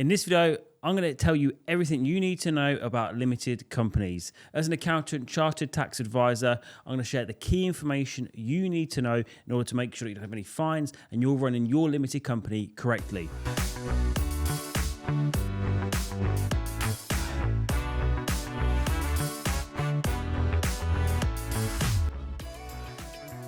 In this video, I'm going to tell you everything you need to know about limited companies. As an accountant, chartered tax advisor, I'm going to share the key information you need to know in order to make sure that you don't have any fines and you're running your limited company correctly.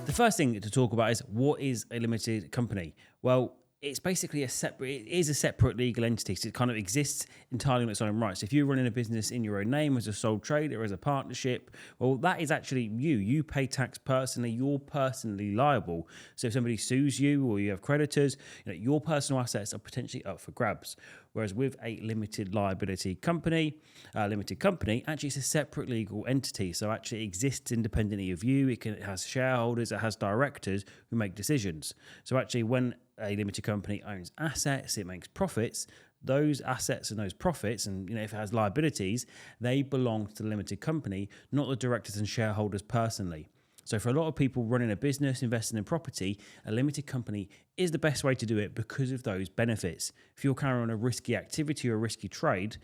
The first thing to talk about is, what is a limited company? Well, it's basically it is a separate legal entity. So it kind of exists entirely on its own right. So if you're running a business in your own name as a sole trader, as a partnership, well, that is actually you. You pay tax personally. You're personally liable. So if somebody sues you or you have creditors, your personal assets are potentially up for grabs. Whereas with a limited liability company, actually it's a separate legal entity. So actually it exists independently of you. It has shareholders, it has directors who make decisions. So actually when a limited company owns assets, it makes profits, those assets and those profits, and if it has liabilities, they belong to the limited company, not the directors and shareholders personally. So for a lot of people running a business, investing in property, a limited company is the best way to do it because of those benefits. If you're carrying on a risky activity or a risky trade,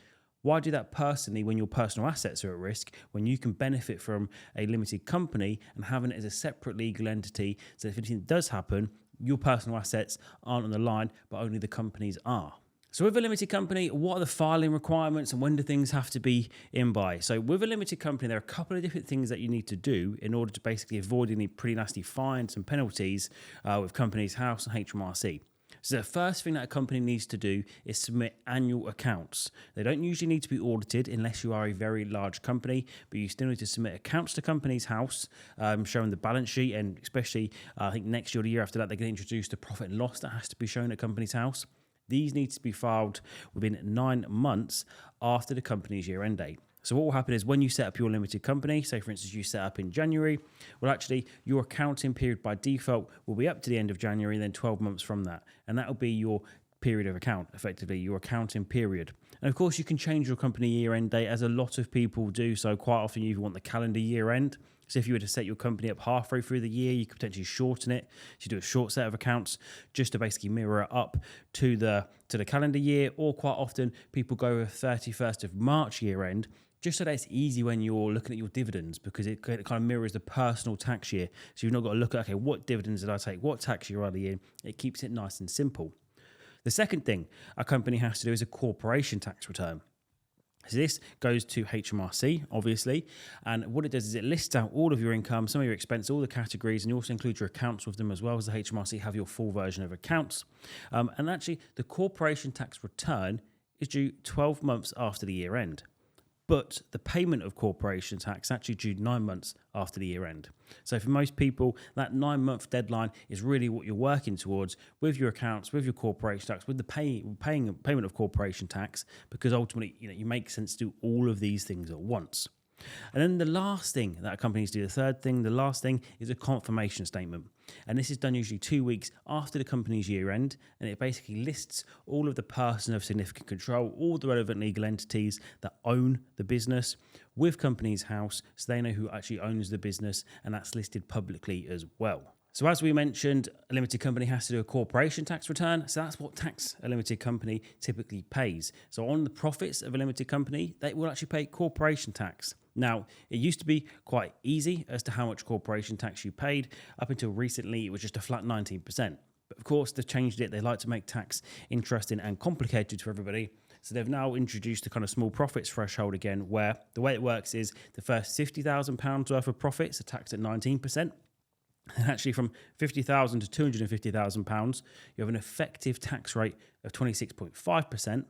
why do that personally when your personal assets are at risk, when you can benefit from a limited company and having it as a separate legal entity, so if anything does happen, your personal assets aren't on the line, but only the company's are. So with a limited company, what are the filing requirements and when do things have to be in by? So with a limited company, there are a couple of different things that you need to do in order to basically avoid any pretty nasty fines and penalties with Companies House and HMRC. So the first thing that a company needs to do is submit annual accounts. They don't usually need to be audited unless you are a very large company, but you still need to submit accounts to Companies House, showing the balance sheet, and especially I think next year or the year after that, they're going to introduce the profit and loss that has to be shown at Companies House. These need to be filed within 9 months after the company's year-end date. So what will happen is when you set up your limited company, say for instance you set up in January, well actually your accounting period by default will be up to the end of January, then 12 months from that. And that will be your period of account, effectively your accounting period. And of course you can change your company year-end date, as a lot of people do. So quite often you want the calendar year end. So if you were to set your company up halfway through the year, you could potentially shorten it. So you do a short set of accounts just to basically mirror it up to the calendar year. Or quite often people go with 31st of March year end, just so that it's easy when you're looking at your dividends, because it kind of mirrors the personal tax year. So you've not got to look at, okay, what dividends did I take? What tax year are they in? It keeps it nice and simple. The second thing a company has to do is a corporation tax return. So this goes to HMRC, obviously, and what it does is it lists out all of your income, some of your expenses, all the categories, and you also include your accounts with them as well, as the HMRC have your full version of accounts. And actually, the corporation tax return is due 12 months after the year end. But the payment of corporation tax is actually due 9 months after the year end. So for most people, that 9-month deadline is really what you're working towards with your accounts, with your corporation tax, with the payment of corporation tax, because ultimately, you make sense to do all of these things at once. And then the last thing that companies do, the last thing is a confirmation statement. And this is done usually 2 weeks after the company's year end. And it basically lists all of the person of significant control, all the relevant legal entities that own the business with Companies House, so they know who actually owns the business, and that's listed publicly as well. So as we mentioned, a limited company has to do a corporation tax return. So that's what tax a limited company typically pays. So on the profits of a limited company, they will actually pay corporation tax. Now, it used to be quite easy as to how much corporation tax you paid. Up until recently, it was just a flat 19%. But of course, they've changed it. They like to make tax interesting and complicated for everybody. So they've now introduced the kind of small profits threshold again, where the way it works is the first £50,000 worth of profits are taxed at 19%. And actually from £50,000 to £250,000, you have an effective tax rate of 26.5%.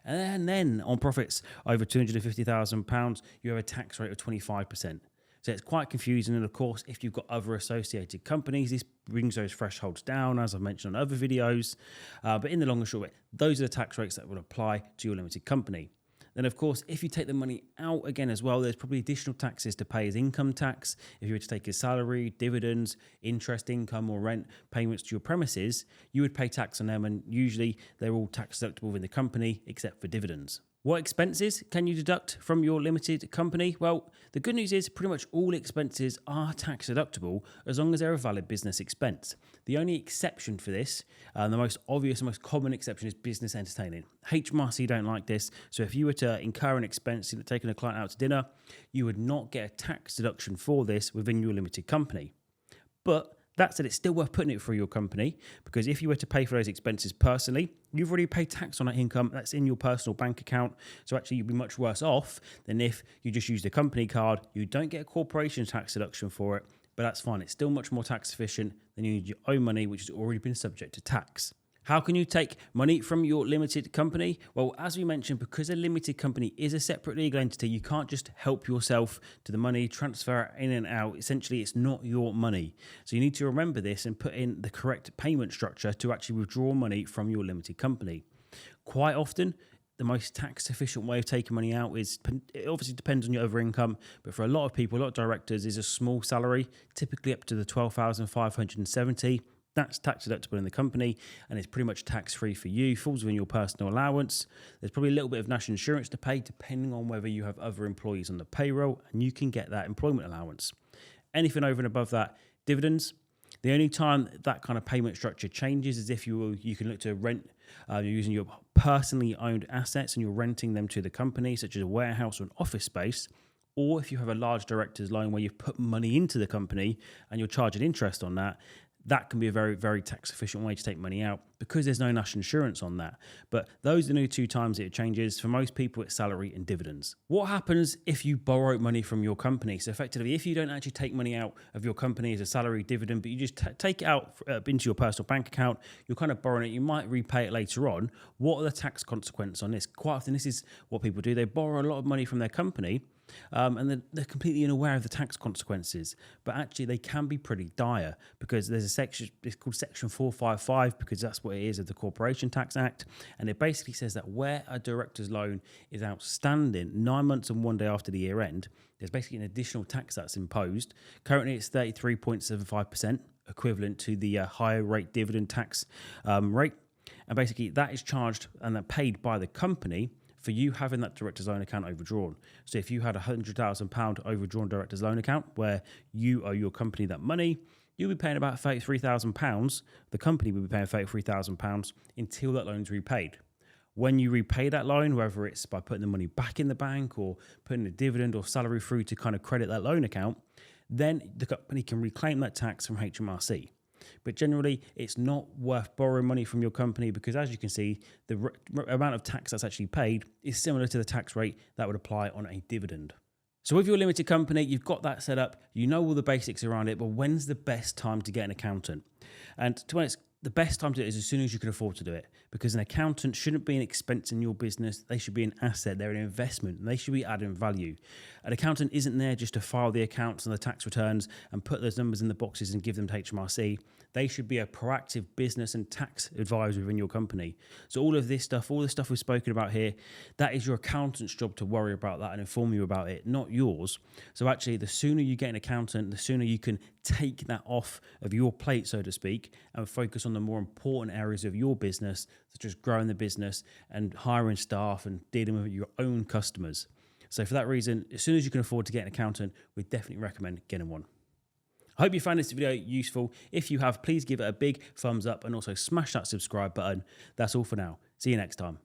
And then on profits over £250,000, you have a tax rate of 25%. So it's quite confusing. And of course, if you've got other associated companies, this brings those thresholds down, as I've mentioned on other videos. But in the long and short of it, those are the tax rates that will apply to your limited company. Then, of course, if you take the money out again as well, there's probably additional taxes to pay as income tax. If you were to take your salary, dividends, interest income or rent payments to your premises, you would pay tax on them, and usually they're all tax deductible within the company except for dividends. What expenses can you deduct from your limited company? Well, the good news is pretty much all expenses are tax deductible as long as they're a valid business expense. The only exception for this, the most obvious and most common exception, is business entertaining. HMRC don't like this, so if you were to incur an expense in taking a client out to dinner, you would not get a tax deduction for this within your limited company. But that said, it's still worth putting it through your company, because if you were to pay for those expenses personally, you've already paid tax on that income that's in your personal bank account. So actually, you'd be much worse off than if you just used a company card. You don't get a corporation tax deduction for it, but that's fine. It's still much more tax efficient than you need your own money, which has already been subject to tax. How can you take money from your limited company? Well, as we mentioned, because a limited company is a separate legal entity, you can't just help yourself to the money, transfer it in and out. Essentially, it's not your money. So you need to remember this and put in the correct payment structure to actually withdraw money from your limited company. Quite often, the most tax efficient way of taking money out is, it obviously depends on your other income, but for a lot of people, a lot of directors, is a small salary, typically up to the 12,570. That's tax deductible in the company, and it's pretty much tax-free for you, falls within your personal allowance. There's probably a little bit of national insurance to pay depending on whether you have other employees on the payroll, and you can get that employment allowance. Anything over and above that, dividends. The only time that kind of payment structure changes is if you can look to rent, you're using your personally owned assets and you're renting them to the company, such as a warehouse or an office space. Or if you have a large director's loan where you've put money into the company and you're charging interest on that, that can be a very, very tax efficient way to take money out because there's no national insurance on that. But those are the only two times it changes. For most people, it's salary and dividends. What happens if you borrow money from your company? So effectively, if you don't actually take money out of your company as a salary dividend, but you just take it out into your personal bank account, you're kind of borrowing it, you might repay it later on. What are the tax consequences on this? Quite often, this is what people do. They borrow a lot of money from their company, and they're completely unaware of the tax consequences. But actually, they can be pretty dire because there's a section, it's called Section 455, because that's what it is of the Corporation Tax Act. And it basically says that where a director's loan is outstanding 9 months and 1 day after the year end, there's basically an additional tax that's imposed. Currently, it's 33.75%, equivalent to the higher rate dividend tax rate. And basically, that is charged and then paid by the company for you having that director's loan account overdrawn. So if you had £100,000 overdrawn director's loan account where you owe your company that money, you'll be paying about £33,000. The company will be paying £33,000 until that loan's repaid. When you repay that loan, whether it's by putting the money back in the bank or putting a dividend or salary through to kind of credit that loan account, then the company can reclaim that tax from HMRC. But generally, it's not worth borrowing money from your company because, as you can see, the amount of tax that's actually paid is similar to the tax rate that would apply on a dividend. So with your limited company, you've got that set up, you know all the basics around it, but when's the best time to get an accountant? And to be honest, the best time to do it is as soon as you can afford to do it, because an accountant shouldn't be an expense in your business. They should be an asset. They're an investment, and they should be adding value. An accountant isn't there just to file the accounts and the tax returns and put those numbers in the boxes and give them to HMRC. They should be a proactive business and tax advisor within your company. So all of this stuff, all the stuff we've spoken about here, that is your accountant's job to worry about that and inform you about it, not yours. So actually, the sooner you get an accountant, the sooner you can take that off of your plate, so to speak, and focus on the more important areas of your business, such as growing the business and hiring staff and dealing with your own customers. So for that reason, as soon as you can afford to get an accountant, we definitely recommend getting one. I hope you found this video useful. If you have, please give it a big thumbs up and also smash that subscribe button. That's all for now. See you next time.